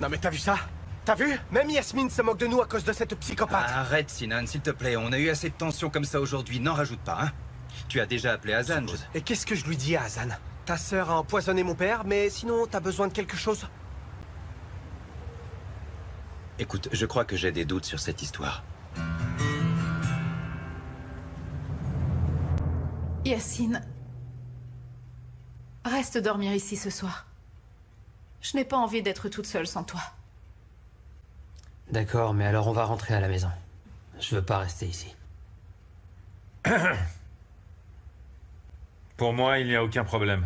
Non mais t'as vu ça? T'as vu? Même Yasmine se moque de nous à cause de cette psychopathe. Arrête, Sinan, s'il te plaît. On a eu assez de tension comme ça aujourd'hui. N'en rajoute pas, hein. Tu as déjà appelé Hazan. Et qu'est-ce que je lui dis à Hazan? Ta sœur a empoisonné mon père, mais sinon t'as besoin de quelque chose? Écoute, je crois que j'ai des doutes sur cette histoire. Yacine, reste dormir ici ce soir. Je n'ai pas envie d'être toute seule sans toi. D'accord, mais alors on va rentrer à la maison. Je veux pas rester ici. Pour moi, il n'y a aucun problème.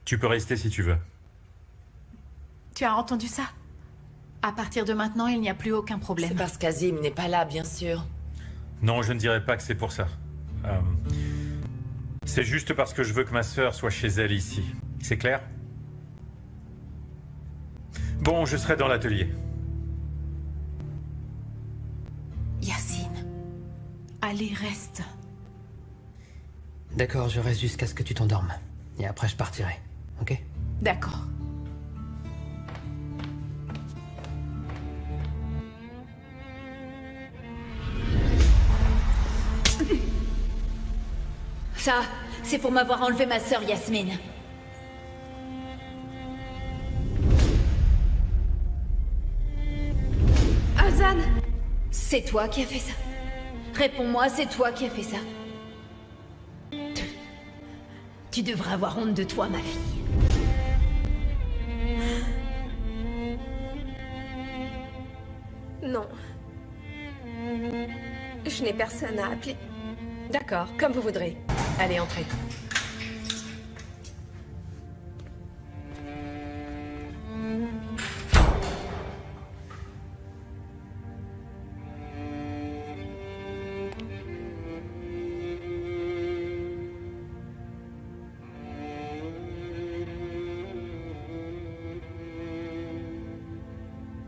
Tu peux rester si tu veux. Tu as entendu ça? À partir de maintenant, il n'y a plus aucun problème. C'est parce qu'Azim n'est pas là, bien sûr. Non, je ne dirais pas que c'est pour ça. C'est juste parce que je veux que ma sœur soit chez elle ici. C'est clair? Bon, je serai dans l'atelier. Yacine, allez, reste. D'accord, je reste jusqu'à ce que tu t'endormes. Et après, je partirai. Ok? D'accord. Ça, c'est pour m'avoir enlevé ma sœur Yasmine. Hazan! C'est toi qui as fait ça. Réponds-moi, c'est toi qui as fait ça. Tu devrais avoir honte de toi, ma fille. Non. Je n'ai personne à appeler. D'accord, comme vous voudrez. Allez, entrez.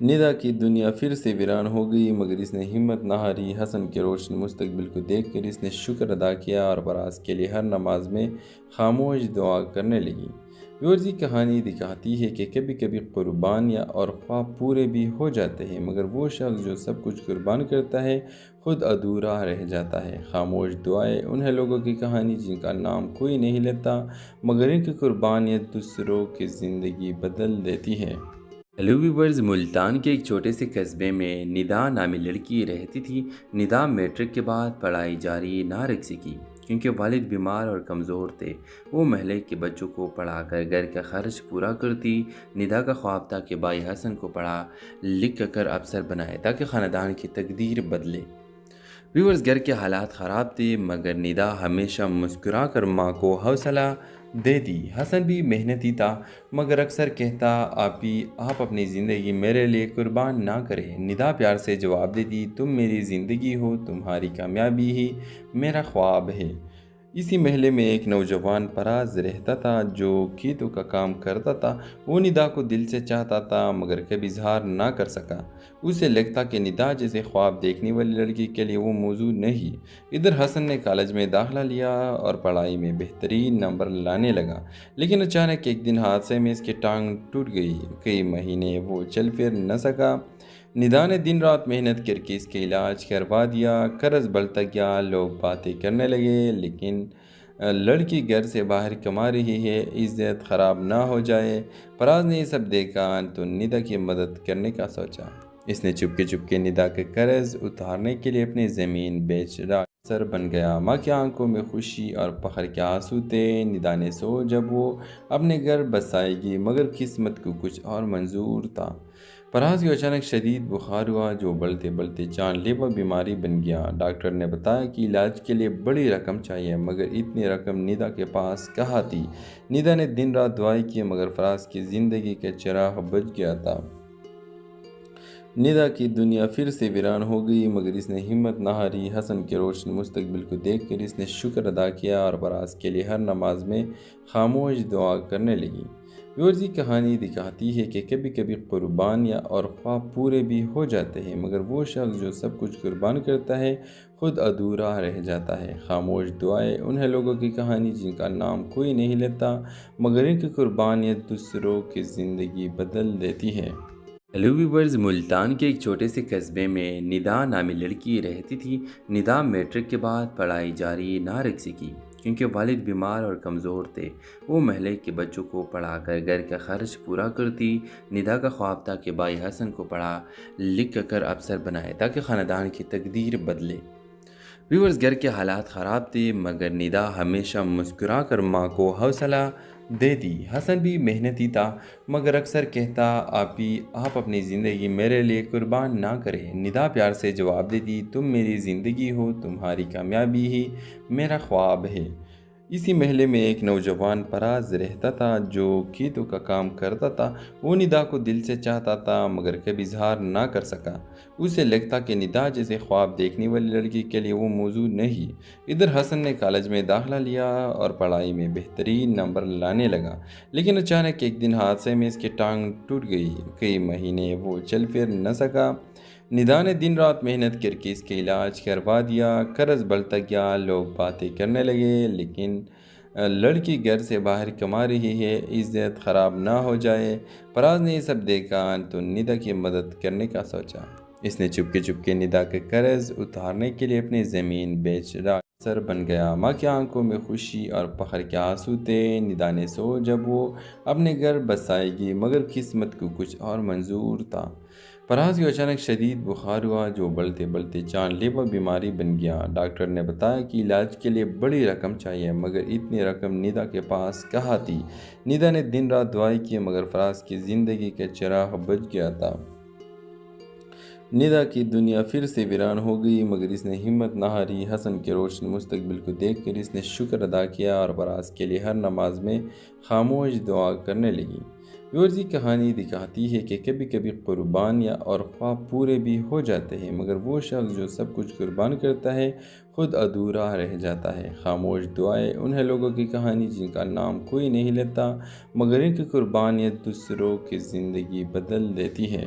ندا کی دنیا پھر سے ویران ہو گئی، مگر اس نے ہمت نہ ہاری۔ حسن کے روشن مستقبل کو دیکھ کر اس نے شکر ادا کیا اور فراز کے لیے ہر نماز میں خاموش دعا کرنے لگی۔ ویورز یہ کہانی دکھاتی ہے کہ کبھی کبھی قربانیاں اور خواب پورے بھی ہو جاتے ہیں، مگر وہ شخص جو سب کچھ قربان کرتا ہے خود ادھورا رہ جاتا ہے۔ خاموش دعائیں انہیں لوگوں کی کہانی جن کا نام کوئی نہیں لیتا، مگر ان کی قربانیاں دوسروں کی زندگی بدل دیتی ہے۔ ہیلو ویورز، ملتان کے ایک چھوٹے سے قصبے میں ندا نامی لڑکی رہتی تھی۔ ندا میٹرک کے بعد پڑھائی جاری نہ رکھ سکی کیونکہ والد بیمار اور کمزور تھے۔ وہ محلے کے بچوں کو پڑھا کر گھر کا خرچ پورا کرتی۔ ندا کا خواب تھا کہ بھائی حسن کو پڑھا لکھ کر افسر بنائے تاکہ خاندان کی تقدیر بدلے۔ ویورز، گھر کے حالات خراب تھے مگر ندا ہمیشہ مسکرا کر ماں کو حوصلہ دیتی۔ حسن بھی محنتی تھا مگر اکثر کہتا آپ اپنی زندگی میرے لیے قربان نہ کریں۔ ندا پیار سے جواب دیتی، تم میری زندگی ہو، تمہاری کامیابی ہی میرا خواب ہے۔ اسی محلے میں ایک نوجوان فراز رہتا تھا جو کھیتوں کا کام کرتا تھا۔ وہ ندا کو دل سے چاہتا تھا مگر کبھی اظہار نہ کر سکا۔ اسے لگتا کہ ندا جیسے خواب دیکھنے والی لڑکی کے لیے وہ موجود نہیں۔ ادھر حسن نے کالج میں داخلہ لیا اور پڑھائی میں بہترین نمبر لانے لگا، لیکن اچانک ایک دن حادثے میں اس کی ٹانگ ٹوٹ گئی۔ کئی مہینے وہ چل پھر نہ سکا۔ ندا نے دن رات محنت کر کے اس کے علاج کروا دیا۔ قرض بڑھتا گیا، لوگ باتیں کرنے لگے لیکن لڑکی گھر سے باہر کما رہی ہے، عزت خراب نہ ہو جائے۔ فراز نے یہ سب دیکھا تو ندا کی مدد کرنے کا سوچا۔ اس نے چپکے ندا کے قرض اتارنے کے لیے اپنی زمین بیچ ڈالی، افسر بن گیا۔ ماں کی آنکھوں میں خوشی اور فخر کے آنسو تھے۔ ندا نے سوچا جب وہ اپنے گھر بسائے گی، مگر قسمت کو کچھ اور منظور تھا۔ فراز کو اچانک شدید بخار ہوا جو بڑھتے بڑھتے جان لیوا بیماری بن گیا۔ ڈاکٹر نے بتایا کہ علاج کے لیے بڑی رقم چاہیے، مگر اتنی رقم ندا کے پاس کہاں تھی۔ ندا نے دن رات دعائیں کی مگر فراز کی زندگی کا چراغ بجھ گیا تھا۔ ندا کی دنیا پھر سے ویران ہو گئی مگر اس نے ہمت نہ ہاری۔ حسن کے روشن مستقبل کو دیکھ کر اس نے شکر ادا کیا اور فراز کے لیے ہر نماز میں خاموش دعا کرنے لگی۔ ویورز، یہ کہانی دکھاتی ہے کہ کبھی کبھی قربانیاں اور خواب پورے بھی ہو جاتے ہیں، مگر وہ شخص جو سب کچھ قربان کرتا ہے خود ادھورا رہ جاتا ہے۔ خاموش دعائیں انہیں لوگوں کی کہانی جن کا نام کوئی نہیں لیتا، مگر ان کی قربانیاں دوسروں کی زندگی بدل دیتی ہے۔ ہیلو ویورز، ملتان کے ایک چھوٹے سے قصبے میں ندا نامی لڑکی رہتی تھی۔ ندا میٹرک کے بعد پڑھائی جاری نہ رکھ سکی کیونکہ والد بیمار اور کمزور تھے۔ وہ محلے کے بچوں کو پڑھا کر گھر کا خرچ پورا کرتی۔ ندا کا خواب تھا کہ بھائی حسن کو پڑھا لکھ کر افسر بنائے تاکہ خاندان کی تقدیر بدلے۔ ویورز، گھر کے حالات خراب تھے مگر ندا ہمیشہ مسکرا کر ماں کو حوصلہ دیتی۔ حسن بھی محنتی تھا مگر اکثر کہتا آپ اپنی زندگی میرے لیے قربان نہ کریں۔ ندا پیار سے جواب دیتی، تم میری زندگی ہو، تمہاری کامیابی ہی میرا خواب ہے۔ اسی محلے میں ایک نوجوان فراز رہتا تھا جو کھیتوں کا کام کرتا تھا۔ وہ ندا کو دل سے چاہتا تھا مگر کبھی اظہار نہ کر سکا۔ اسے لگتا کہ ندا جیسے خواب دیکھنے والی لڑکی کے لیے وہ موجود نہیں۔ ادھر حسن نے کالج میں داخلہ لیا اور پڑھائی میں بہترین نمبر لانے لگا، لیکن اچانک ایک دن حادثے میں اس کی ٹانگ ٹوٹ گئی۔ کئی مہینے وہ چل پھر نہ سکا۔ ندا نے دن رات محنت کر کے اس کے علاج کروا دیا۔ قرض بڑھتا گیا، لوگ باتیں کرنے لگے لیکن لڑکی گھر سے باہر کما رہی ہے، عزت خراب نہ ہو جائے۔ فراز نے یہ سب دیکھا تو ندا کی مدد کرنے کا سوچا۔ اس نے چپکے ندا کے قرض اتارنے کے لیے اپنی زمین بیچ ڈالی، افسر بن گیا۔ ماں کی آنکھوں میں خوشی اور فخر کے آنسو تھے۔ ندا نے سوچا جب وہ اپنے گھر بسائے گی، مگر قسمت کو کچھ اور منظور تھا۔ فراز کو اچانک شدید بخار ہوا جو بڑھتے بڑھتے جان لیوا بیماری بن گیا۔ ڈاکٹر نے بتایا کہ علاج کے لیے بڑی رقم چاہیے مگر اتنی رقم ندا کے پاس کہاں تھی۔ ندا نے دن رات دعائیں کی مگر فراز کی زندگی کا چراغ بجھ گیا تھا۔ ندا کی دنیا پھر سے ویران ہو گئی مگر اس نے ہمت نہ ہاری۔ حسن کے روشن مستقبل کو دیکھ کر اس نے شکر ادا کیا اور فراز کے لیے ہر نماز میں خاموش دعا کرنے لگی۔ ویورز، یہ کہانی دکھاتی ہے کہ کبھی کبھی قربانیاں اور خواب پورے بھی ہو جاتے ہیں مگر وہ شخص جو سب کچھ قربان کرتا ہے خود ادھورا رہ جاتا ہے۔ خاموش دعائیں انہیں لوگوں کی کہانی جن کا نام کوئی نہیں لیتا، مگر ان کی قربانیاں دوسروں کی زندگی بدل دیتی ہے۔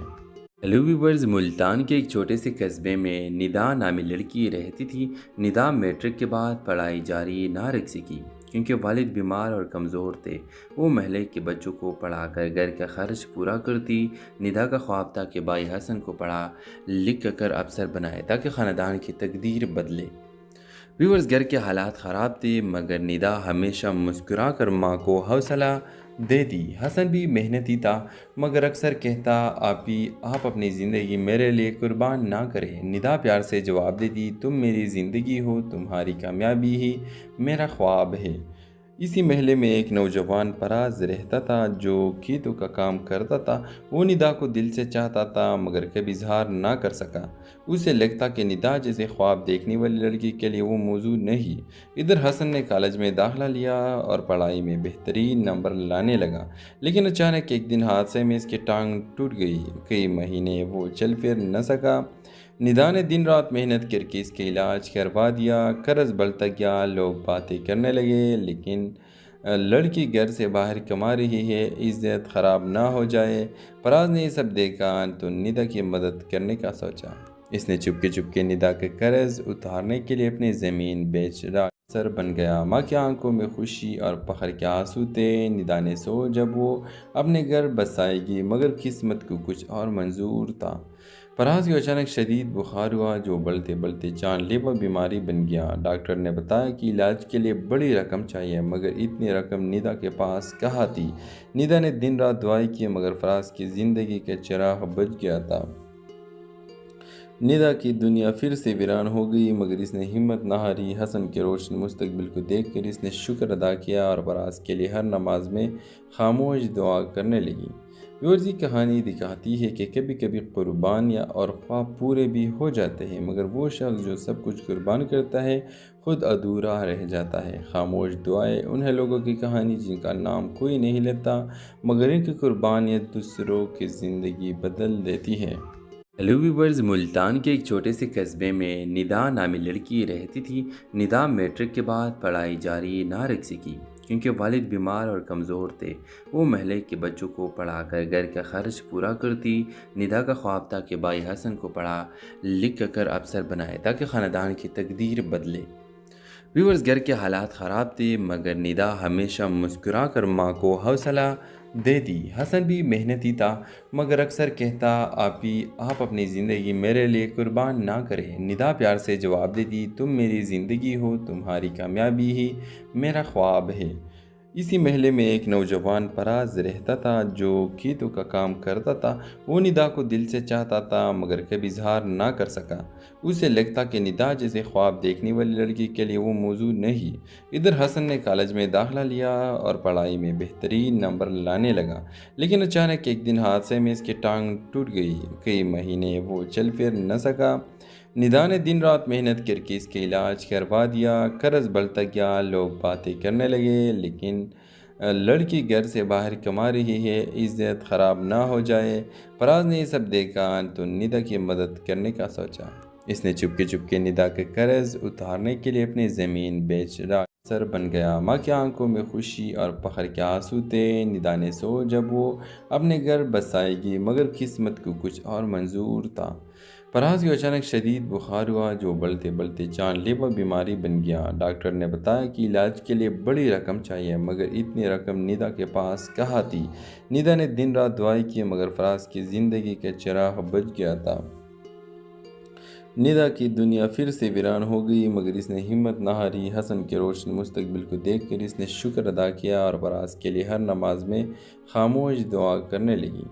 ہیلو ویورز، ملتان کے ایک چھوٹے سے قصبے میں ندا نامی لڑکی رہتی تھی۔ ندا میٹرک کے بعد پڑھائی جاری نہ رکھ سکی کیونکہ والد بیمار اور کمزور تھے۔ وہ محلے کے بچوں کو پڑھا کر گھر کا خرچ پورا کرتی۔ ندا کا خواب تھا کہ بھائی حسن کو پڑھا لکھ کر افسر بنائے تاکہ خاندان کی تقدیر بدلے۔ ویورز، گھر کے حالات خراب تھے مگر ندا ہمیشہ مسکرا کر ماں کو حوصلہ دیتی۔ حسن بھی محنتی تھا مگر اکثر کہتا آپ اپنی زندگی میرے لیے قربان نہ کریں۔ ندا پیار سے جواب دیتی، تم میری زندگی ہو، تمہاری کامیابی ہی میرا خواب ہے۔ اسی محلے میں ایک نوجوان پراز رہتا تھا جو کھیتوں کا کام کرتا تھا۔ وہ ندا کو دل سے چاہتا تھا مگر کبھی اظہار نہ کر سکا۔ اسے لگتا کہ ندا جیسے خواب دیکھنے والی لڑکی کے لیے وہ موضوع نہیں۔ ادھر حسن نے کالج میں داخلہ لیا اور پڑھائی میں بہترین نمبر لانے لگا، لیکن اچانک ایک دن حادثے میں اس کی ٹانگ ٹوٹ گئی۔ کئی مہینے وہ چل پھر نہ سکا۔ ندا نے دن رات محنت کر کے اس کا علاج کروا دیا۔ قرض بڑھتا گیا، لوگ باتیں کرنے لگے لیکن لڑکی گھر سے باہر کما رہی ہے، عزت خراب نہ ہو جائے۔ پراز نے یہ سب دیکھا تو ندا کی مدد کرنے کا سوچا۔ اس نے چپکے ندا کے قرض اتارنے کے لیے اپنی زمین بیچ افسر بن گیا۔ ماں کی آنکھوں میں خوشی اور فخر کے آنسو تھے۔ ندا نے جب وہ اپنے گھر بسائے گی مگر قسمت کو کچھ اور منظور تھا۔ پراز کو اچانک شدید بخار ہوا جو بڑھتے بڑھتے جان لیوا بیماری بن گیا۔ ڈاکٹر نے بتایا کہ علاج کے لیے بڑی رقم چاہیے مگر اتنی رقم ندا کے پاس کہاں تھی۔ ندا نے دن رات دعائیں کی مگر پراز کی زندگی کا چراغ بجھ گیا تھا۔ ندا کی دنیا پھر سے ویران ہو گئی مگر اس نے ہمت نہ ہاری۔ حسن کے روشن مستقبل کو دیکھ کر اس نے شکر ادا کیا اور پراز کے لیے ہر نماز میں خاموش دعا کرنے لگی۔ یہ کہانی دکھاتی ہے کہ کبھی کبھی قربانیاں اور خواب پورے بھی ہو جاتے ہیں مگر وہ شخص جو سب کچھ قربان کرتا ہے خود ادھورا رہ جاتا ہے۔ خاموش دعائیں انہیں لوگوں کی کہانی جن کا نام کوئی نہیں لیتا مگر ان کی قربانیاں دوسروں کی زندگی بدل دیتی ہے۔ ہیلو ویورز، ملتان کے ایک چھوٹے سے قصبے میں ندا نامی لڑکی رہتی تھی۔ ندا میٹرک کے بعد پڑھائی جاری نہ رکھ سکی کیونکہ والد بیمار اور کمزور تھے۔ وہ محلے کے بچوں کو پڑھا کر گھر کا خرچ پورا کرتی۔ ندا کا خواب تھا کہ بھائی حسن کو پڑھا لکھ کر افسر بنائے تاکہ خاندان کی تقدیر بدلے۔ ویورز، گھر کے حالات خراب تھے مگر ندا ہمیشہ مسکرا کر ماں کو حوصلہ دیتی۔ حسن بھی محنتی تھا مگر اکثر کہتا آپ اپنی زندگی میرے لیے قربان نہ کریں۔ ندا پیار سے جواب دیتی، تم میری زندگی ہو، تمہاری کامیابی ہی میرا خواب ہے۔ اسی محلے میں ایک نوجوان پراز رہتا تھا جو کھیتوں کا کام کرتا تھا۔ وہ ندا کو دل سے چاہتا تھا مگر کبھی اظہار نہ کر سکا۔ اسے لگتا کہ ندا جیسے خواب دیکھنے والی لڑکی کے لیے وہ موضوع نہیں۔ ادھر حسن نے کالج میں داخلہ لیا اور پڑھائی میں بہترین نمبر لانے لگا، لیکن اچانک ایک دن حادثے میں اس کی ٹانگ ٹوٹ گئی۔ کئی مہینے وہ چل پھر نہ سکا۔ ندا نے دن رات محنت کر کے اس کا علاج کروا دیا۔ قرض بڑھتا گیا، لوگ باتیں کرنے لگے لیکن لڑکی گھر سے باہر کما رہی ہے، عزت خراب نہ ہو جائے۔ پراز نے یہ سب دیکھا تو ندا کی مدد کرنے کا سوچا۔ اس نے چپکے ندا کے قرض اتارنے کے لیے اپنی زمین بیچ افسر بن گیا۔ ماں کی آنکھوں میں خوشی اور فخر کے آنسو تھے۔ ندا نے جب وہ اپنے گھر بسائے گی مگر قسمت کو کچھ اور منظور تھا۔ پراز کو اچانک شدید بخار ہوا جو بڑھتے بڑھتے جان لیوا بیماری بن گیا۔ ڈاکٹر نے بتایا کہ علاج کے لیے بڑی رقم چاہیے مگر اتنی رقم ندا کے پاس کہاں تھی۔ ندا نے دن رات دعائیں کی مگر پراز کی زندگی کا چراغ بجھ گیا تھا۔ ندا کی دنیا پھر سے ویران ہو گئی مگر اس نے ہمت نہ ہاری۔ حسن کے روشن مستقبل کو دیکھ کر اس نے شکر ادا کیا اور پراز کے لیے ہر نماز میں خاموش دعا کرنے لگی۔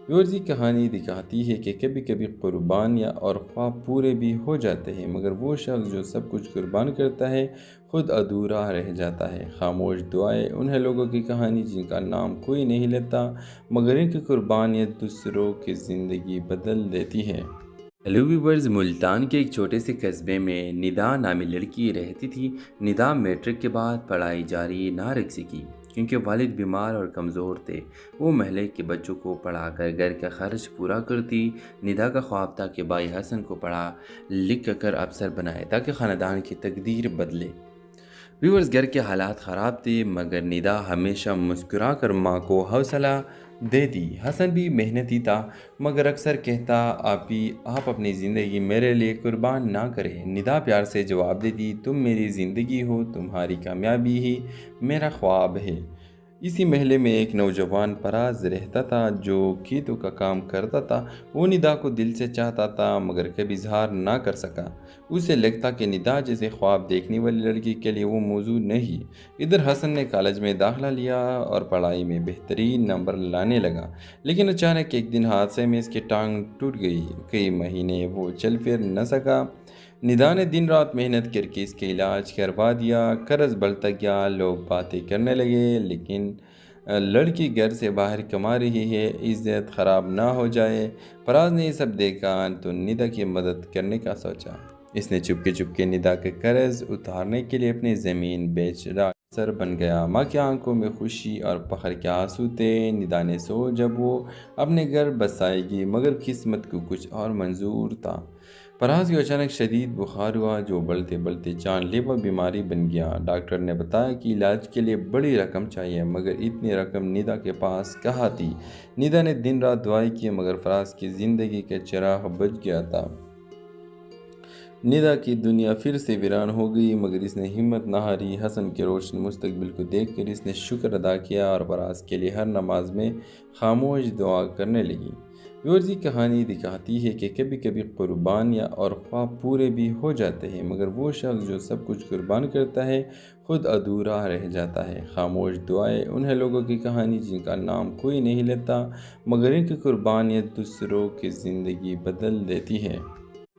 یہ کہانی دکھاتی ہے کہ کبھی کبھی قربانیاں اور خواب پورے بھی ہو جاتے ہیں مگر وہ شخص جو سب کچھ قربان کرتا ہے خود ادھورا رہ جاتا ہے۔ خاموش دعائیں انہیں لوگوں کی کہانی جن کا نام کوئی نہیں لیتا مگر ان کی قربانیاں دوسروں کی زندگی بدل دیتی ہے۔ ہیلو ویورز، ملتان کے ایک چھوٹے سے قصبے میں ندا نامی لڑکی رہتی تھی۔ ندا میٹرک کے بعد پڑھائی جاری نہ رکھ سکی کیونکہ والد بیمار اور کمزور تھے۔ وہ محلے کے بچوں کو پڑھا کر گھر کا خرچ پورا کرتی۔ ندا کا خواب تھا کہ بھائی حسن کو پڑھا لکھ کر افسر بنائے تاکہ خاندان کی تقدیر بدلے۔ ویورز، گھر کے حالات خراب تھے مگر ندا ہمیشہ مسکرا کر ماں کو حوصلہ دے دی۔ حسن بھی محنتی تھا مگر اکثر کہتا آپ اپنی زندگی میرے لیے قربان نہ کریں۔ ندا پیار سے جواب دیتی تم میری زندگی ہو، تمہاری کامیابی ہی میرا خواب ہے۔ اسی محلے میں ایک نوجوان پراز رہتا تھا جو کھیتوں کا کام کرتا تھا۔ وہ ندا کو دل سے چاہتا تھا مگر کبھی اظہار نہ کر سکا۔ اسے لگتا کہ ندا جیسے خواب دیکھنے والی لڑکی کے لیے وہ موضوع نہیں۔ ادھر حسن نے کالج میں داخلہ لیا اور پڑھائی میں بہترین نمبر لانے لگا، لیکن اچانک ایک دن حادثے میں اس کی ٹانگ ٹوٹ گئی۔ کئی مہینے وہ چل پھر نہ سکا۔ ندا نے دن رات محنت کر کے اس کے علاج کروا دیا۔ قرض بڑھتا گیا، لوگ باتیں کرنے لگے لیکن لڑکی گھر سے باہر کما رہی ہے، عزت خراب نہ ہو جائے۔ فراز نے یہ سب دیکھا تو ندا کی مدد کرنے کا سوچا۔ اس نے چپکے ندا کے قرض اتارنے کے لیے اپنی زمین بیچ ڈاکٹر بن گیا۔ ماں کی آنکھوں میں خوشی اور فخر کے آنسو تھے۔ ندا نے جب وہ اپنے گھر بسائے گی مگر قسمت کو کچھ اور منظور تھا۔ فراز کو اچانک شدید بخار ہوا جو بڑھتے بڑھتے جان لیوا بیماری بن گیا۔ ڈاکٹر نے بتایا کہ علاج کے لیے بڑی رقم چاہیے مگر اتنی رقم ندا کے پاس کہاں تھی۔ ندا نے دن رات دعائیں کی مگر فراز کی زندگی کا چراغ بجھ گیا تھا۔ ندا کی دنیا پھر سے ویران ہو گئی مگر اس نے ہمت نہ ہاری۔ حسن کے روشن مستقبل کو دیکھ کر اس نے شکر ادا کیا اور فراز کے لیے ہر نماز میں خاموش دعا کرنے لگی۔ ویورز یہ کہانی دکھاتی ہے کہ کبھی کبھی قربانیاں اور خواب پورے بھی ہو جاتے ہیں مگر وہ شخص جو سب کچھ قربان کرتا ہے خود ادھورا رہ جاتا ہے۔ خاموش دعائیں انہیں لوگوں کی کہانی جن کا نام کوئی نہیں لیتا مگر ان کی قربانیاں دوسروں کی زندگی بدل دیتی ہے۔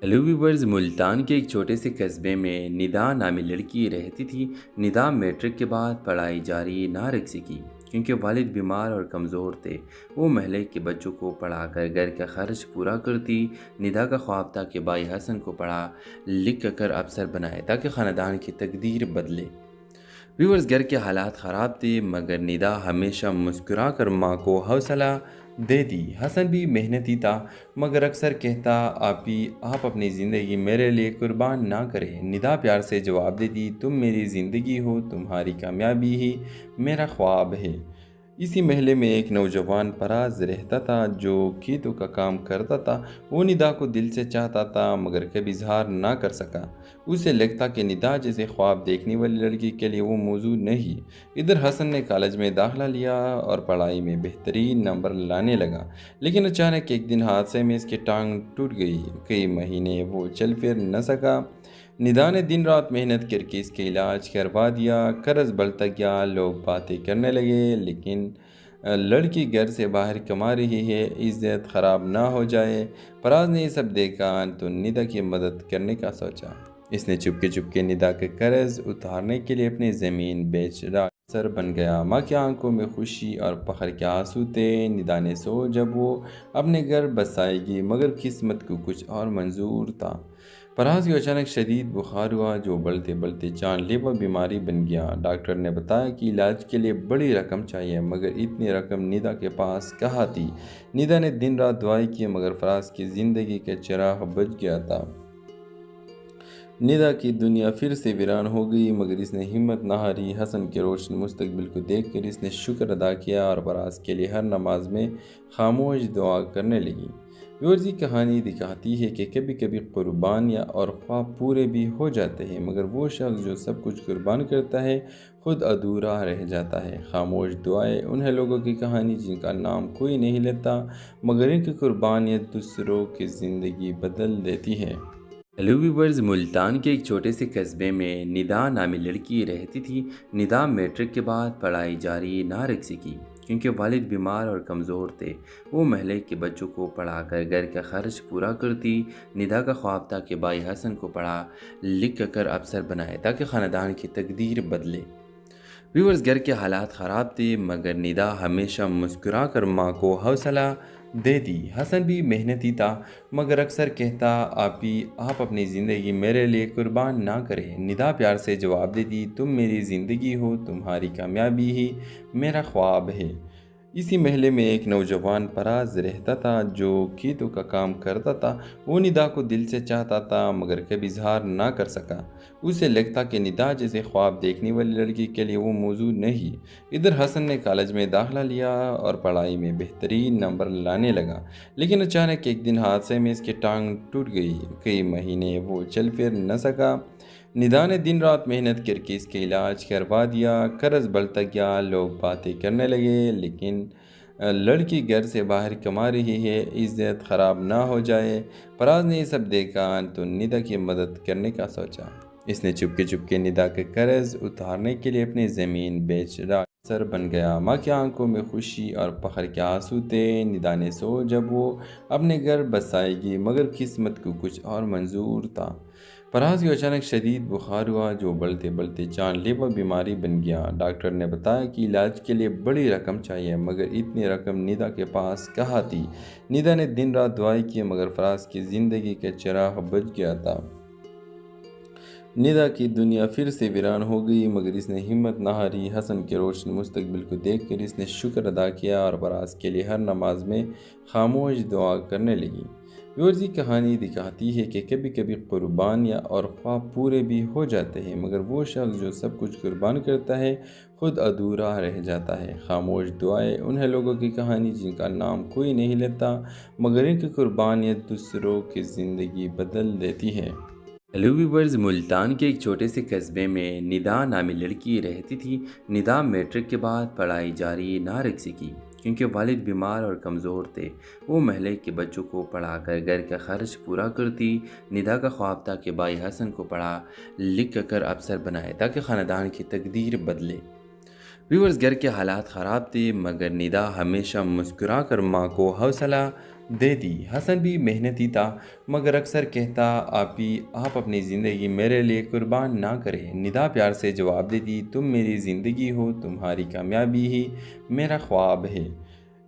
ہیلو ویورز، ملتان کے ایک چھوٹے سے قصبے میں ندا نامی لڑکی رہتی تھی۔ ندا میٹرک کے بعد پڑھائی جاری نہ رکھ سکی کیونکہ والد بیمار اور کمزور تھے۔ وہ محلے کے بچوں کو پڑھا کر گھر کا خرچ پورا کرتی۔ ندا کا خواب تھا کہ بھائی حسن کو پڑھا لکھ کر افسر بنائے تاکہ خاندان کی تقدیر بدلے۔ ویورز، گھر کے حالات خراب تھے مگر ندا ہمیشہ مسکرا کر ماں کو حوصلہ دے دی۔ حسن بھی محنتی تھا مگر اکثر کہتا آپ اپنی زندگی میرے لیے قربان نہ کریں۔ ندا پیار سے جواب دیتی تم میری زندگی ہو، تمہاری کامیابی ہی میرا خواب ہے۔ اسی محلے میں ایک نوجوان پراز رہتا تھا جو کھیتوں کا کام کرتا تھا۔ وہ ندا کو دل سے چاہتا تھا مگر کبھی اظہار نہ کر سکا۔ اسے لگتا کہ ندا جیسے خواب دیکھنے والی لڑکی کے لیے وہ موضوع نہیں۔ ادھر حسن نے کالج میں داخلہ لیا اور پڑھائی میں بہترین نمبر لانے لگا، لیکن اچانک ایک دن حادثے میں اس کی ٹانگ ٹوٹ گئی۔ کئی مہینے وہ چل پھر نہ سکا۔ ندا نے دن رات محنت کر کے اس کے علاج کروا دیا۔ قرض بڑھتا گیا، لوگ باتیں کرنے لگے لیکن لڑکی گھر سے باہر کما رہی ہے، عزت خراب نہ ہو جائے۔ فراز نے یہ سب دیکھا تو ندا کی مدد کرنے کا سوچا۔ اس نے چپکے ندا کے قرض اتارنے کے لیے اپنی زمین بیچ ڈاکٹر بن گیا۔ ماں کی آنکھوں میں خوشی اور فخر کے آنسو تھے۔ ندا نے جب وہ اپنے گھر بسائے گی مگر قسمت کو کچھ اور منظور تھا۔ فراز کو اچانک شدید بخار ہوا جو بڑھتے بڑھتے جان لیوا بیماری بن گیا۔ ڈاکٹر نے بتایا کہ علاج کے لیے بڑی رقم چاہیے مگر اتنی رقم ندا کے پاس کہاں تھی۔ ندا نے دن رات دعائیں کی مگر فراز کی زندگی کا چراغ بجھ گیا تھا۔ ندا کی دنیا پھر سے ویران ہو گئی مگر اس نے ہمت نہ ہاری۔ حسن کے روشن مستقبل کو دیکھ کر اس نے شکر ادا کیا اور فراز کے لیے ہر نماز میں خاموش دعا کرنے لگی۔ ویورز یہ کہانی دکھاتی ہے کہ کبھی کبھی قربانیاں اور خواب پورے بھی ہو جاتے ہیں مگر وہ شخص جو سب کچھ قربان کرتا ہے خود ادھورا رہ جاتا ہے۔ خاموش دعائیں انہیں لوگوں کی کہانی جن کا نام کوئی نہیں لیتا مگر ان کی قربانیاں دوسروں کی زندگی بدل دیتی ہے۔ ہیلو ویورز، ملتان کے ایک چھوٹے سے قصبے میں ندا نامی لڑکی رہتی تھی۔ ندا میٹرک کے بعد پڑھائی جاری نہ رکھ سکی کیونکہ والد بیمار اور کمزور تھے۔ وہ محلے کے بچوں کو پڑھا کر گھر کا خرچ پورا کرتی۔ ندا کا خواب تھا کہ بھائی حسن کو پڑھا لکھ کر افسر بنائے تاکہ خاندان کی تقدیر بدلے۔ ویورز، گھر کے حالات خراب تھے مگر ندا ہمیشہ مسکرا کر ماں کو حوصلہ دے دی۔ حسن بھی محنتی تھا مگر اکثر کہتا آپ اپنی زندگی میرے لیے قربان نہ کریں۔ ندا پیار سے جواب دیتی تم میری زندگی ہو، تمہاری کامیابی ہی میرا خواب ہے۔ اسی محلے میں ایک نوجوان پراز رہتا تھا جو کھیتوں کا کام کرتا تھا۔ وہ ندا کو دل سے چاہتا تھا مگر کبھی اظہار نہ کر سکا۔ اسے لگتا کہ ندا جیسے خواب دیکھنے والی لڑکی کے لیے وہ موضوع نہیں۔ ادھر حسن نے کالج میں داخلہ لیا اور پڑھائی میں بہترین نمبر لانے لگا، لیکن اچانک ایک دن حادثے میں اس کی ٹانگ ٹوٹ گئی۔ کئی مہینے وہ چل پھر نہ سکا۔ ندا نے دن رات محنت کر کے اس کے علاج کروا دیا۔ قرض بڑھتا گیا، لوگ باتیں کرنے لگے لیکن لڑکی گھر سے باہر کما رہی ہے، عزت خراب نہ ہو جائے۔ پراز نے یہ سب دیکھا تو ندا کی مدد کرنے کا سوچا۔ اس نے چپکے ندا کے قرض اتارنے کے لیے اپنی زمین بیچ ڈالی۔ سر بن گیا۔ ماں کی آنکھوں میں خوشی اور فخر کے آنسو تھے۔ ندا نے جب وہ اپنے گھر بسائے گی مگر قسمت کو کچھ اور منظور تھا۔ پراز کو اچانک شدید بخار ہوا جو بڑھتے بڑھتے جان لیوا بیماری بن گیا۔ ڈاکٹر نے بتایا کہ علاج کے لیے بڑی رقم چاہیے مگر اتنی رقم ندا کے پاس کہاں تھی۔ ندا نے دن رات دعائیں کی مگر پراز کی زندگی کا چراغ بجھ گیا تھا۔ ندا کی دنیا پھر سے ویران ہو گئی مگر اس نے ہمت نہ ہاری۔ حسن کے روشن مستقبل کو دیکھ کر اس نے شکر ادا کیا اور پراز کے لیے ہر نماز میں خاموش دعا کرنے لگی۔ یہ کہانی دکھاتی ہے کہ کبھی کبھی قربانیاں اور خواب پورے بھی ہو جاتے ہیں مگر وہ شخص جو سب کچھ قربان کرتا ہے خود ادھورا رہ جاتا ہے۔ خاموش دعائیں انہیں لوگوں کی کہانی جن کا نام کوئی نہیں لیتا مگر ان کی قربانیاں دوسروں کی زندگی بدل دیتی ہے۔ ہیلو ویورز، ملتان کے ایک چھوٹے سے قصبے میں ندا نامی لڑکی رہتی تھی۔ ندا میٹرک کے بعد پڑھائی جاری نہ رکھ سکی کیونکہ والد بیمار اور کمزور تھے۔ وہ محلے کے بچوں کو پڑھا کر گھر کا خرچ پورا کرتی۔ ندا کا خواب تھا کہ بھائی حسن کو پڑھا لکھ کر افسر بنائے تاکہ خاندان کی تقدیر بدلے۔ ویورز، گھر کے حالات خراب تھے مگر ندا ہمیشہ مسکرا کر ماں کو حوصلہ دیتی۔ حسن بھی محنتی تھا مگر اکثر کہتا آپ اپنی زندگی میرے لیے قربان نہ کریں۔ ندا پیار سے جواب دیتی، تم میری زندگی ہو، تمہاری کامیابی ہی میرا خواب ہے۔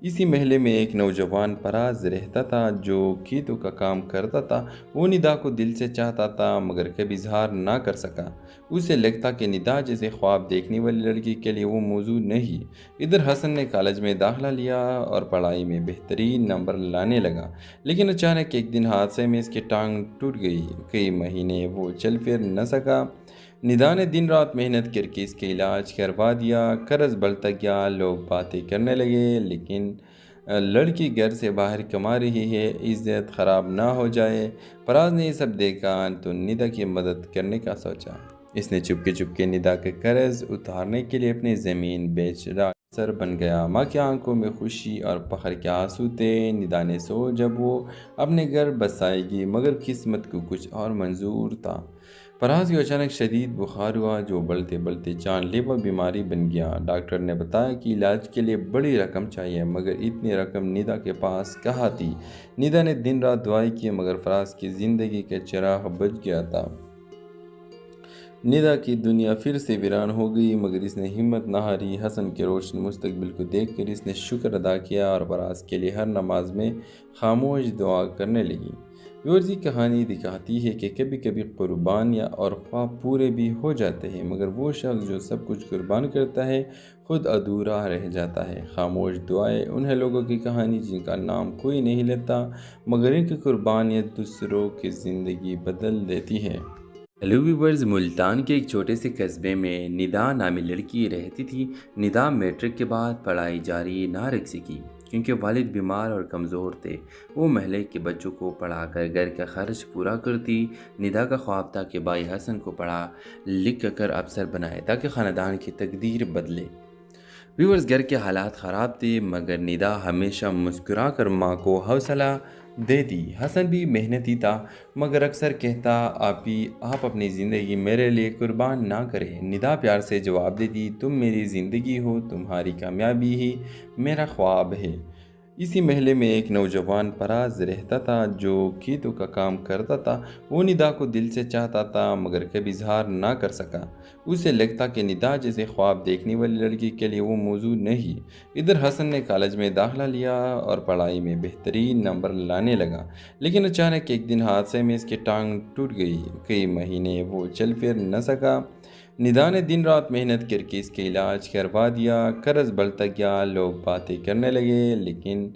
اسی محلے میں ایک نوجوان پراز رہتا تھا جو کھیتوں کا کام کرتا تھا۔ وہ ندا کو دل سے چاہتا تھا مگر کبھی اظہار نہ کر سکا۔ اسے لگتا کہ ندا جیسے خواب دیکھنے والی لڑکی کے لیے وہ موضوع نہیں۔ ادھر حسن نے کالج میں داخلہ لیا اور پڑھائی میں بہترین نمبر لانے لگا، لیکن اچانک ایک دن حادثے میں اس کی ٹانگ ٹوٹ گئی۔ کئی مہینے وہ چل پھر نہ سکا۔ ندا نے دن رات محنت کر کے اس کے علاج کروا دیا۔ قرض بڑھتا گیا، لوگ باتیں کرنے لگے لیکن لڑکی گھر سے باہر کما رہی ہے، عزت خراب نہ ہو جائے۔ پراز نے یہ سب دیکھا تو ندا کی مدد کرنے کا سوچا۔ اس نے چپکے ندا کے قرض اتارنے کے لیے اپنی زمین بیچ ڈالی۔ سر بن گیا۔ ماں کی آنکھوں میں خوشی اور فخر کے آنسو تھے۔ ندا نے جب وہ اپنے گھر بسائے گی مگر قسمت کو کچھ اور منظور تھا۔ پراز کو اچانک شدید بخار ہوا جو بڑھتے بڑھتے جان لیوا بیماری بن گیا۔ ڈاکٹر نے بتایا کہ علاج کے لیے بڑی رقم چاہیے مگر اتنی رقم ندا کے پاس کہاں تھی۔ ندا نے دن رات دعائیں کی مگر پراز کی زندگی کا چراغ بجھ گیا تھا۔ ندا کی دنیا پھر سے ویران ہو گئی مگر اس نے ہمت نہ ہاری۔ حسن کے روشن مستقبل کو دیکھ کر اس نے شکر ادا کیا اور پراز کے لیے ہر نماز میں خاموش دعا کرنے لگی۔ یہ کہانی دکھاتی ہے کہ کبھی کبھی قربانیاں اور خواب پورے بھی ہو جاتے ہیں مگر وہ شخص جو سب کچھ قربان کرتا ہے خود ادھورا رہ جاتا ہے۔ خاموش دعائیں انہیں لوگوں کی کہانی جن کا نام کوئی نہیں لیتا مگر ان کی قربانیاں دوسروں کی زندگی بدل دیتی ہے۔ ہیلو ویورز، ملتان کے ایک چھوٹے سے قصبے میں ندا نامی لڑکی رہتی تھی۔ ندا میٹرک کے بعد پڑھائی جاری نہ رکھ سکی کیونکہ والد بیمار اور کمزور تھے۔ وہ محلے کے بچوں کو پڑھا کر گھر کا خرچ پورا کرتی۔ ندا کا خواب تھا کہ بھائی حسن کو پڑھا لکھ کر افسر بنائے تاکہ خاندان کی تقدیر بدلے۔ ویورز، گھر کے حالات خراب تھے مگر ندا ہمیشہ مسکرا کر ماں کو حوصلہ دیتی۔ حسن بھی محنتی تھا مگر اکثر کہتا آپ اپنی زندگی میرے لیے قربان نہ کریں۔ ندا پیار سے جواب دیتی، تم میری زندگی ہو، تمہاری کامیابی ہی میرا خواب ہے۔ اسی محلے میں ایک نوجوان پراز رہتا تھا جو کھیتوں کا کام کرتا تھا۔ وہ ندا کو دل سے چاہتا تھا مگر کبھی اظہار نہ کر سکا۔ اسے لگتا کہ ندا جیسے خواب دیکھنے والی لڑکی کے لیے وہ موضوع نہیں۔ ادھر حسن نے کالج میں داخلہ لیا اور پڑھائی میں بہترین نمبر لانے لگا، لیکن اچانک ایک دن حادثے میں اس کی ٹانگ ٹوٹ گئی۔ کئی مہینے وہ چل پھر نہ سکا۔ ندا نے دن رات محنت کر کے اس کا علاج کروا دیا۔ قرض بڑھتا گیا، لوگ باتیں کرنے لگے، لیکن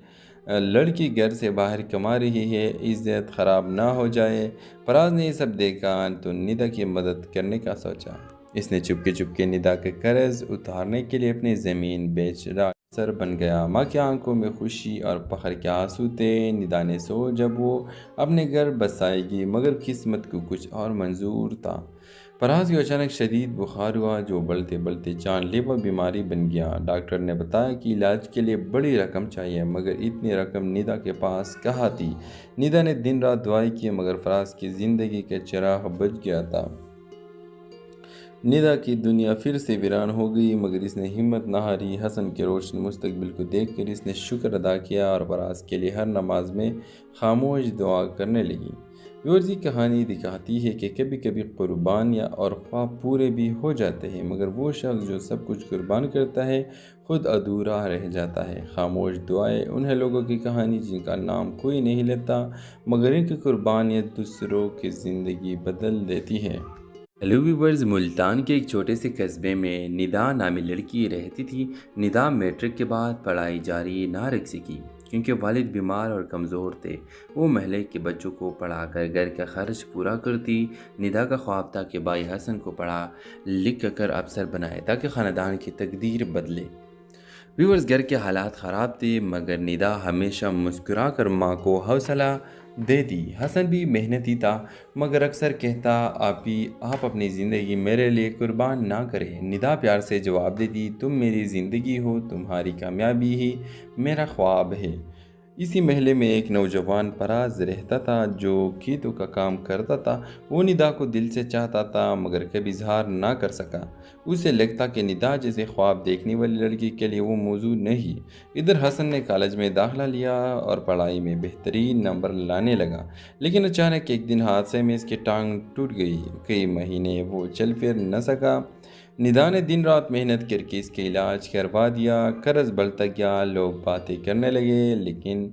لڑکی گھر سے باہر کما رہی ہے، عزت خراب نہ ہو جائے۔ فراز نے یہ سب دیکھا تو ندا کی مدد کرنے کا سوچا۔ اس نے چپکے ندا کے قرض اتارنے کے لیے اپنی زمین بیچ ڈاکٹر بن گیا۔ ماں کی آنکھوں میں خوشی اور فخر کے آنسو تھے۔ ندا نے سو جب وہ اپنے گھر بسائے گی، مگر قسمت کو کچھ اور منظور تھا۔ فراز کو اچانک شدید بخار ہوا جو بڑھتے بڑھتے جان لیوا بیماری بن گیا۔ ڈاکٹر نے بتایا کہ علاج کے لیے بڑی رقم چاہیے، مگر اتنی رقم ندا کے پاس کہاں تھی۔ ندا نے دن رات دعائیں کی، مگر فراز کی زندگی کا چراغ بجھ گیا تھا۔ ندا کی دنیا پھر سے ویران ہو گئی، مگر اس نے ہمت نہ ہاری۔ حسن کے روشن مستقبل کو دیکھ کر اس نے شکر ادا کیا اور فراز کے لیے ہر نماز میں خاموش دعا کرنے لگی۔ یہ کہانی دکھاتی ہے کہ کبھی کبھی قربانیاں اور خواب پورے بھی ہو جاتے ہیں، مگر وہ شخص جو سب کچھ قربان کرتا ہے خود ادھورا رہ جاتا ہے۔ خاموش دعائیں انہیں لوگوں کی کہانی جن کا نام کوئی نہیں لیتا، مگر ان کی قربانیاں دوسروں کی زندگی بدل دیتی ہے۔ ہیلو ویورز، ملتان کے ایک چھوٹے سے قصبے میں ندا نامی لڑکی رہتی تھی۔ ندا میٹرک کے بعد پڑھائی جاری نہ رکھ سکی کیونکہ والد بیمار اور کمزور تھے۔ وہ محلے کے بچوں کو پڑھا کر گھر کا خرچ پورا کرتی۔ ندا کا خواب تھا کہ بھائی حسن کو پڑھا لکھ کر افسر بنائے تاکہ خاندان کی تقدیر بدلے۔ ویورز، گھر کے حالات خراب تھے، مگر ندا ہمیشہ مسکرا کر ماں کو حوصلہ دیتی۔ حسن بھی محنتی تھا، مگر اکثر کہتا آپ اپنی زندگی میرے لیے قربان نہ کریں۔ ندا پیار سے جواب دیتی، تم میری زندگی ہو، تمہاری کامیابی ہی میرا خواب ہے۔ اسی محلے میں ایک نوجوان فراز رہتا تھا جو کھیتوں کا کام کرتا تھا۔ وہ ندا کو دل سے چاہتا تھا، مگر کبھی اظہار نہ کر سکا۔ اسے لگتا کہ ندا جیسے خواب دیکھنے والی لڑکی کے لیے وہ موضوع نہیں۔ ادھر حسن نے کالج میں داخلہ لیا اور پڑھائی میں بہترین نمبر لانے لگا، لیکن اچانک ایک دن حادثے میں اس کی ٹانگ ٹوٹ گئی۔ کئی مہینے وہ چل پھر نہ سکا۔ ندا نے دن رات محنت کر کے اس کا علاج کروا دیا۔ قرض بڑھتا گیا، لوگ باتیں کرنے لگے، لیکن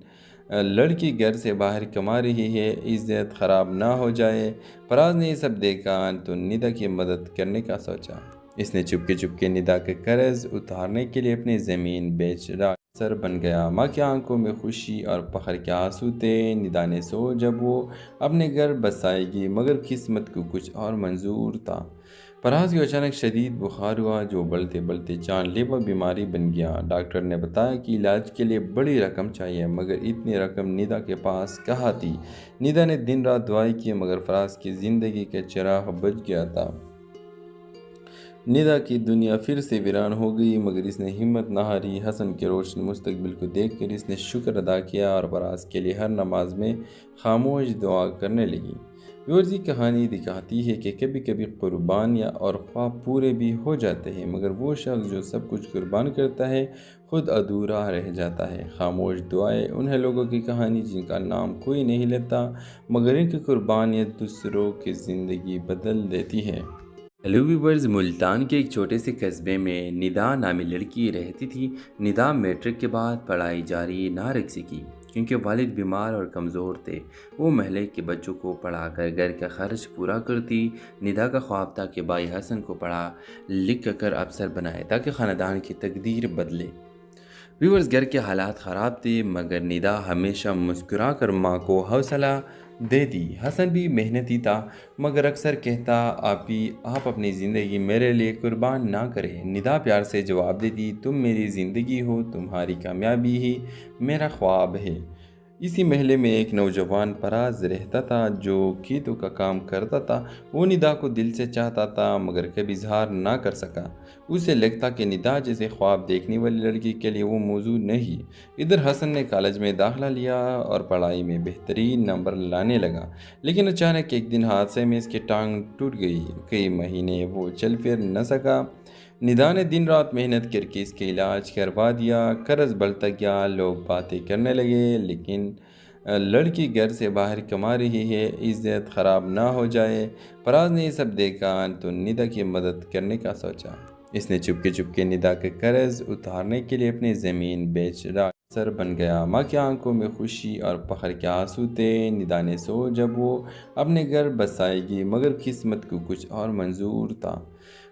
لڑکی گھر سے باہر کما رہی ہے، عزت خراب نہ ہو جائے۔ فراز نے یہ سب دیکھا تو ندا کی مدد کرنے کا سوچا۔ اس نے چپکے ندا کے قرض اتارنے کے لیے اپنی زمین بیچ ڈاکٹر بن گیا۔ ماں کی آنکھوں میں خوشی اور فخر کے آنسو تھے۔ ندا نے سو جب وہ اپنے گھر بسائے گی، مگر قسمت کو کچھ اور منظور تھا۔ فراز کو اچانک شدید بخار ہوا جو بڑھتے بڑھتے جان لیوا بیماری بن گیا۔ ڈاکٹر نے بتایا کہ علاج کے لیے بڑی رقم چاہیے، مگر اتنی رقم ندا کے پاس کہاں تھی۔ ندا نے دن رات دعائیں کی، مگر فراز کی زندگی کا چراغ بجھ گیا تھا۔ ندا کی دنیا پھر سے ویران ہو گئی، مگر اس نے ہمت نہ ہاری۔ حسن کے روشن مستقبل کو دیکھ کر اس نے شکر ادا کیا اور فراز کے لیے ہر نماز میں خاموش دعا کرنے لگی۔ یہ کہانی دکھاتی ہے کہ کبھی کبھی قربانیاں اور خواب پورے بھی ہو جاتے ہیں، مگر وہ شخص جو سب کچھ قربان کرتا ہے خود ادھورا رہ جاتا ہے۔ خاموش دعائیں انہیں لوگوں کی کہانی جن کا نام کوئی نہیں لیتا، مگر ان کی قربانیاں دوسروں کی زندگی بدل دیتی ہے۔ ہیلو ویورز، ملتان کے ایک چھوٹے سے قصبے میں ندا نامی لڑکی رہتی تھی۔ ندا میٹرک کے بعد پڑھائی جاری نہ رکھ سکی کیونکہ والد بیمار اور کمزور تھے۔ وہ محلے کے بچوں کو پڑھا کر گھر کا خرچ پورا کرتی۔ ندا کا خواب تھا کہ بھائی حسن کو پڑھا لکھ کر افسر بنائے تاکہ خاندان کی تقدیر بدلے۔ ویورز، گھر کے حالات خراب تھے، مگر ندا ہمیشہ مسکرا کر ماں کو حوصلہ دیتی۔ حسن بھی محنتی تھا، مگر اکثر کہتا آپ اپنی زندگی میرے لیے قربان نہ کریں۔ ندا پیار سے جواب دیتی، تم میری زندگی ہو، تمہاری کامیابی ہی میرا خواب ہے۔ اسی محلے میں ایک نوجوان فراز رہتا تھا جو کھیتوں کا کام کرتا تھا۔ وہ ندا کو دل سے چاہتا تھا، مگر کبھی اظہار نہ کر سکا۔ اسے لگتا کہ ندا جیسے خواب دیکھنے والی لڑکی کے لیے وہ موضوع نہیں۔ ادھر حسن نے کالج میں داخلہ لیا اور پڑھائی میں بہترین نمبر لانے لگا، لیکن اچانک ایک دن حادثے میں اس کی ٹانگ ٹوٹ گئی۔ کئی مہینے وہ چل پھر نہ سکا۔ ندا نے دن رات محنت کر کے اس کا علاج کروا دیا۔ قرض بڑھتا گیا، لوگ باتیں کرنے لگے، لیکن لڑکی گھر سے باہر کما رہی ہے، عزت خراب نہ ہو جائے۔ فراز نے یہ سب دیکھا تو ندا کی مدد کرنے کا سوچا۔ اس نے چپکے ندا کے قرض اتارنے کے لیے اپنی زمین بیچ ڈاکٹر بن گیا۔ ماں کی آنکھوں میں خوشی اور فخر کے آنسو تھے۔ ندا نے سو جب وہ اپنے گھر بسائے گی، مگر قسمت کو کچھ اور منظور تھا۔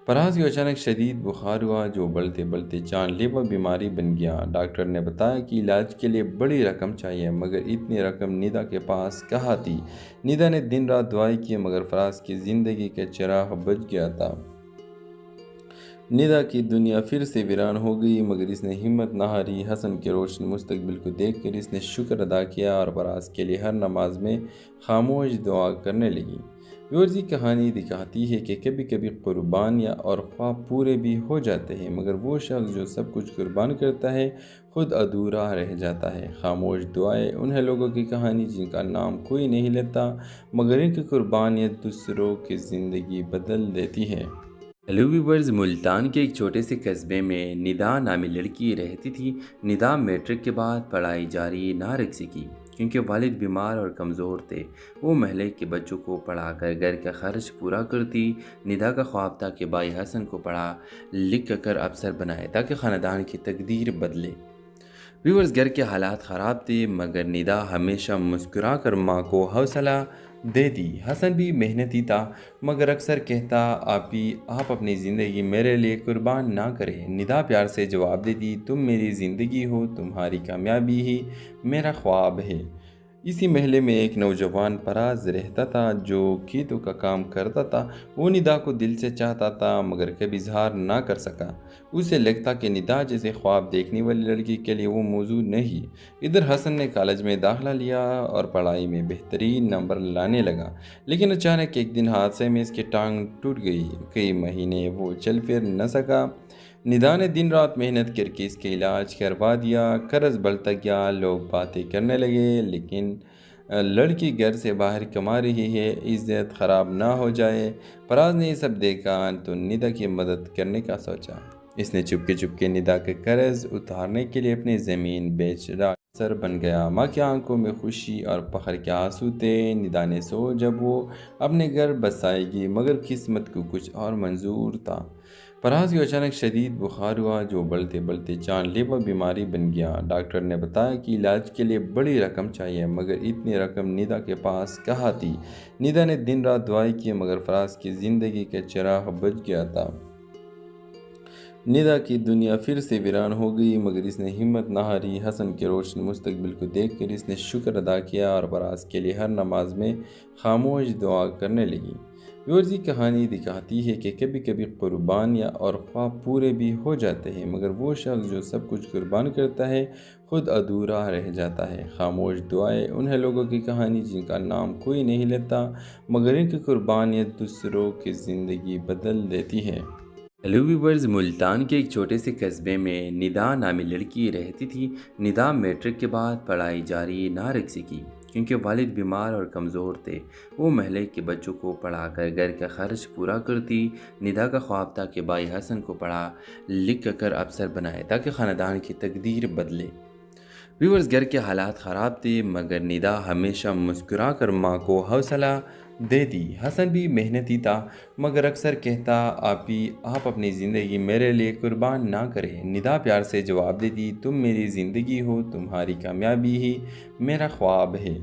فراز کو اچانک شدید بخار ہوا جو بڑھتے بڑھتے جان لیوا بیماری بن گیا۔ ڈاکٹر نے بتایا کہ علاج کے لیے بڑی رقم چاہیے مگر اتنی رقم ندا کے پاس کہاں تھی۔ ندا نے دن رات دعائیں کی مگر فراز کی زندگی کا چراغ بجھ گیا تھا۔ ندا کی دنیا پھر سے ویران ہو گئی مگر اس نے ہمت نہ ہاری۔ حسن کے روشن مستقبل کو دیکھ کر اس نے شکر ادا کیا اور فراز کے لیے ہر نماز میں خاموش دعا کرنے لگی۔ یہ کہانی دکھاتی ہے کہ کبھی کبھی قربانیاں اور خواب پورے بھی ہو جاتے ہیں مگر وہ شخص جو سب کچھ قربان کرتا ہے خود ادھورا رہ جاتا ہے۔ خاموش دعائیں انہیں لوگوں کی کہانی جن کا نام کوئی نہیں لیتا مگر ان کی قربانیاں دوسروں کی زندگی بدل دیتی ہے۔ ہیلو ویورز، ملتان کے ایک چھوٹے سے قصبے میں ندا نامی لڑکی رہتی تھی۔ ندا میٹرک کے بعد پڑھائی جاری نہ رکھ سکی کیونکہ والد بیمار اور کمزور تھے۔ وہ محلے کے بچوں کو پڑھا کر گھر کا خرچ پورا کرتی۔ ندا کا خواب تھا کہ بھائی حسن کو پڑھا لکھ کر افسر بنائے تاکہ خاندان کی تقدیر بدلے۔ ویورز، گھر کے حالات خراب تھے مگر ندا ہمیشہ مسکرا کر ماں کو حوصلہ دے دی۔ حسن بھی محنتی تھا مگر اکثر کہتا آپ اپنی زندگی میرے لیے قربان نہ کریں۔ ندا پیار سے جواب دیتی، تم میری زندگی ہو، تمہاری کامیابی ہی میرا خواب ہے۔ اسی محلے میں ایک نوجوان فراز رہتا تھا جو کھیتوں کا کام کرتا تھا۔ وہ ندا کو دل سے چاہتا تھا مگر کبھی اظہار نہ کر سکا۔ اسے لگتا کہ ندا جیسے خواب دیکھنے والی لڑکی کے لیے وہ موضوع نہیں۔ ادھر حسن نے کالج میں داخلہ لیا اور پڑھائی میں بہترین نمبر لانے لگا لیکن اچانک ایک دن حادثے میں اس کی ٹانگ ٹوٹ گئی۔ کئی مہینے وہ چل پھر نہ سکا۔ ندا نے دن رات محنت کر کے اس کے علاج کروا دیا۔ قرض بڑھتا گیا، لوگ باتیں کرنے لگے لیکن لڑکی گھر سے باہر کما رہی ہے، عزت خراب نہ ہو جائے۔ فراز نے یہ سب دیکھا تو ندا کی مدد کرنے کا سوچا۔ اس نے چپکے ندا کے قرض اتارنے کے لیے اپنی زمین بیچ افسر بن گیا۔ ماں کی آنکھوں میں خوشی اور فخر کے آنسو تھے۔ ندا نے جب وہ اپنے گھر بسائے گی مگر قسمت کو کچھ اور منظور تھا۔ فراز کو اچانک شدید بخار ہوا جو بڑھتے بڑھتے جان لیوا بیماری بن گیا۔ ڈاکٹر نے بتایا کہ علاج کے لیے بڑی رقم چاہیے مگر اتنی رقم ندا کے پاس کہاں تھی۔ ندا نے دن رات دعائیں کی مگر فراز کی زندگی کا چراغ بجھ گیا تھا۔ ندا کی دنیا پھر سے ویران ہو گئی مگر اس نے ہمت نہ ہاری۔ حسن کے روشن مستقبل کو دیکھ کر اس نے شکر ادا کیا اور فراز کے لیے ہر نماز میں خاموش دعا کرنے لگی۔ یہ کہانی دکھاتی ہے کہ کبھی کبھی قربانیاں اور خواب پورے بھی ہو جاتے ہیں مگر وہ شخص جو سب کچھ قربان کرتا ہے خود ادھورا رہ جاتا ہے۔ خاموش دعائیں انہیں لوگوں کی کہانی جن کا نام کوئی نہیں لیتا مگر ان کی قربانیاں دوسروں کی زندگی بدل دیتی ہے۔ ہیلو ویورز، ملتان کے ایک چھوٹے سے قصبے میں ندا نامی لڑکی رہتی تھی۔ ندا میٹرک کے بعد پڑھائی جاری نہ رکھ سکی کیونکہ والد بیمار اور کمزور تھے۔ وہ محلے کے بچوں کو پڑھا کر گھر کا خرچ پورا کرتی۔ ندا کا خواب تھا کہ بھائی حسن کو پڑھا لکھ کر افسر بنائے تاکہ خاندان کی تقدیر بدلے۔ ویورز، گھر کے حالات خراب تھے مگر ندا ہمیشہ مسکرا کر ماں کو حوصلہ دے دی۔ حسن بھی محنتی تھا مگر اکثر کہتا آپ اپنی زندگی میرے لیے قربان نہ کریں۔ ندا پیار سے جواب دیتی، تم میری زندگی ہو، تمہاری کامیابی ہی میرا خواب ہے۔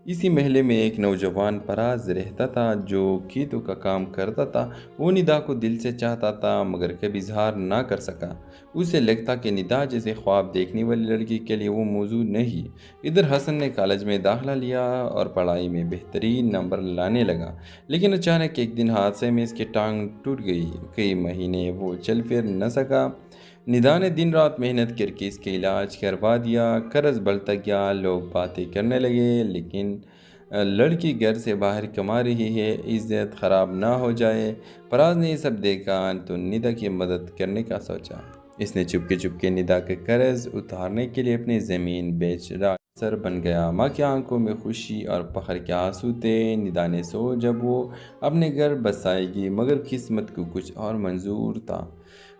اسی محلے میں ایک نوجوان فراز رہتا تھا جو کھیتوں کا کام کرتا تھا۔ وہ ندا کو دل سے چاہتا تھا مگر کبھی اظہار نہ کر سکا۔ اسے لگتا کہ ندا جیسے خواب دیکھنے والی لڑکی کے لیے وہ موضوع نہیں۔ ادھر حسن نے کالج میں داخلہ لیا اور پڑھائی میں بہترین نمبر لانے لگا لیکن اچانک ایک دن حادثے میں اس کی ٹانگ ٹوٹ گئی۔ کئی مہینے وہ چل پھر نہ سکا۔ ندا نے دن رات محنت کر کے اس کے علاج کروا دیا۔ قرض بڑھتا گیا، لوگ باتیں کرنے لگے لیکن لڑکی گھر سے باہر کما رہی ہے، عزت خراب نہ ہو جائے۔ فراز نے یہ سب دیکھا تو ندا کی مدد کرنے کا سوچا۔ اس نے چپکے ندا کے قرض اتارنے کے لیے اپنی زمین بیچ افسر بن گیا۔ ماں کی آنکھوں میں خوشی اور فخر کے آنسو تھے۔ ندا نے جب وہ اپنے گھر بسائے گی مگر قسمت کو کچھ اور منظور تھا۔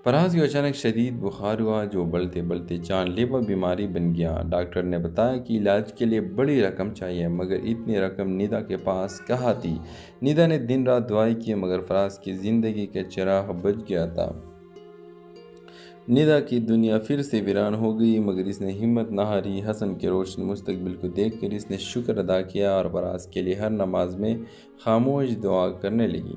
فراز کو اچانک شدید بخار ہوا جو بڑھتے بڑھتے جان لیوا بیماری بن گیا۔ ڈاکٹر نے بتایا کہ علاج کے لیے بڑی رقم چاہیے مگر اتنی رقم ندا کے پاس کہاں تھی۔ ندا نے دن رات دعائیں کی مگر فراز کی زندگی کا چراغ بجھ گیا تھا۔ ندا کی دنیا پھر سے ویران ہو گئی مگر اس نے ہمت نہ ہاری۔ حسن کے روشن مستقبل کو دیکھ کر اس نے شکر ادا کیا اور فراز کے لیے ہر نماز میں خاموش دعا کرنے لگی۔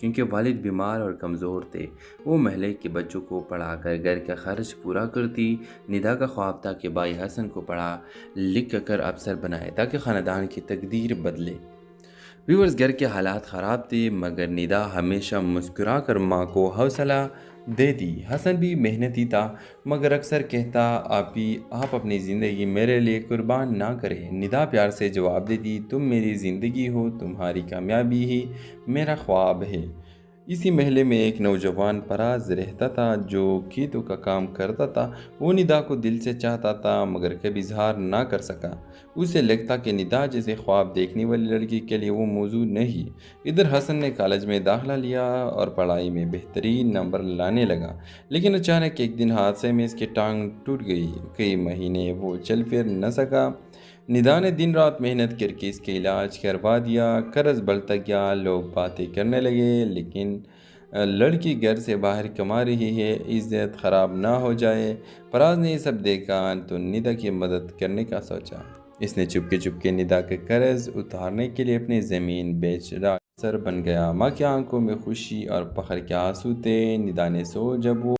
کیونکہ والد بیمار اور کمزور تھے۔ وہ محلے کے بچوں کو پڑھا کر گھر کا خرچ پورا کرتی۔ ندا کا خواب تھا کہ بھائی حسن کو پڑھا لکھ کر افسر بنائے تاکہ خاندان کی تقدیر بدلے۔ ویورز، گھر کے حالات خراب تھے مگر ندا ہمیشہ مسکرا کر ماں کو حوصلہ دیتی۔ حسن بھی محنتی تھا مگر اکثر کہتا آپ اپنی زندگی میرے لیے قربان نہ کریں۔ ندا پیار سے جواب دیتی، تم میری زندگی ہو، تمہاری کامیابی ہی میرا خواب ہے۔ اسی محلے میں ایک نوجوان پراز رہتا تھا جو کھیتوں کا کام کرتا تھا۔ وہ ندا کو دل سے چاہتا تھا مگر کبھی اظہار نہ کر سکا۔ اسے لگتا کہ ندا جیسے خواب دیکھنے والی لڑکی کے لیے وہ موضوع نہیں۔ ادھر حسن نے کالج میں داخلہ لیا اور پڑھائی میں بہترین نمبر لانے لگا، لیکن اچانک ایک دن حادثے میں اس کی ٹانگ ٹوٹ گئی۔ کئی مہینے وہ چل پھر نہ سکا۔ ندا نے دن رات محنت کر کے اس کا علاج کروا دیا۔ قرض بڑھتا گیا، لوگ باتیں کرنے لگے لیکن لڑکی گھر سے باہر کما رہی ہے، عزت خراب نہ ہو جائے۔ فراز نے یہ سب دیکھا تو ندا کی مدد کرنے کا سوچا۔ اس نے چپکے ندا کے قرض اتارنے کے لیے اپنی زمین بیچ ڈالی، افسر بن گیا۔ ماں کی آنکھوں میں خوشی اور فخر کے آنسو تھے۔ ندا نے جب وہ